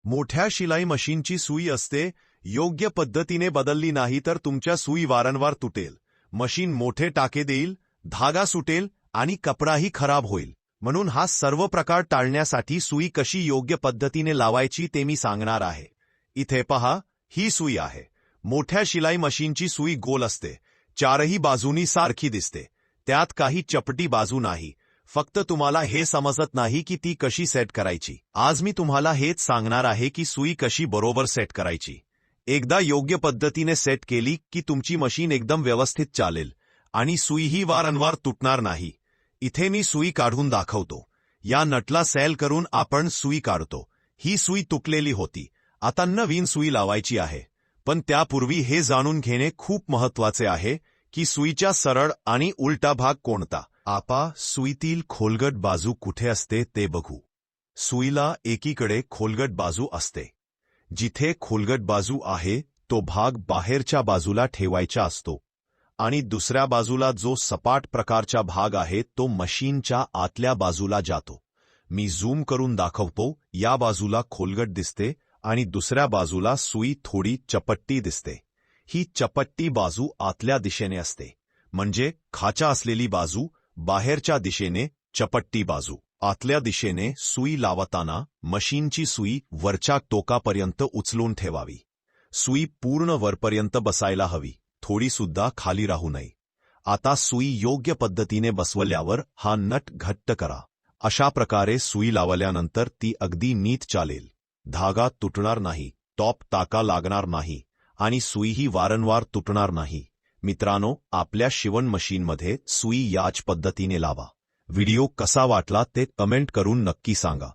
मोठ्या शिलाई मशीनची सुई असते, योग्य पद्धतीने बदलली नाही तर तुमच्या सुई वारंवार तुटेल. मशीन मोठे टाके देईल, धागा सुटेल आणि कपडाही खराब होईल. म्हणून हा सर्व प्रकार टाळण्यासाठी सुई कशी योग्य पद्धतीने लावायची ते मी सांगणार आहे. इथे पहा, ही सुई आहे. मोठ्या शिलाई मशीनची सुई गोल असते, चारही बाजूनी सारखी दिसते. त्यात काही चपटी बाजू नाही. फक्त तुम्हाला हे समजत नाही की ती कशी सेट करायची. आज मी तुम्हाला हेच सांगणार आहे की सुई कशी बरोबर सेट करायची. एकदा योग्य पद्धतीने सेट केली की तुमची मशीन एकदम व्यवस्थित चालेल आणि सुईही वारंवार तुटणार नाही. इथे मी सुई काढून दाखवतो. या नटला सैल करून आपण सुई काढतो. ही सुई तुटलेली होती. आता नवीन सुई लावायची आहे. पण त्यापूर्वी हे जाणून घेणे खूप महत्त्वाचे आहे की सुईच्या सरळ आणि उलटा भाग कोणता. आपा सुईतील खोलगट बाजू कुठे असते ते बघू. सुईला एकीकडे खोलगट बाजू असते. जिथे खोलगट बाजू आहे तो भाग बाहेरच्या बाजूला ठेवायचा असतो आणि दुसऱ्या बाजूला जो सपाट प्रकारचा भाग आहे तो मशीनच्या आतल्या बाजूला जातो. मी झूम करून दाखवतो. या बाजूला खोलगट दिसते आणि दुसऱ्या बाजूला सुई थोडी चपट्टी दिसते. ही चपट्टी बाजू आतल्या दिशेने असते, म्हणजे खाचा असलेली बाजू, बाहेरच्या दिशेने चपट्टी बाजू. आतल्या दिशेने सुई लावताना मशीनची सुई वरच्या टोकापर्यंत उचलून ठेवावी. सुई पूर्ण वरपर्यंत बसायला हवी, थोडी सुद्धा खाली राहू नये. आता सुई योग्य पद्धतीने बसवल्यावर हा नट घट्ट करा. अशा प्रकारे सुई लावल्यानंतर ती अगदी नीट चालेल. धागा तुटणार नाही, टॉप टाका लागणार नाही आणि सुईही वारंवार तुटणार नाही. मित्रांनो, आपल्या शिवण मशीनमध्ये सुई याच पद्धतीने लावा. व्हिडिओ कसा वाटला ते कमेंट करून नक्की सांगा.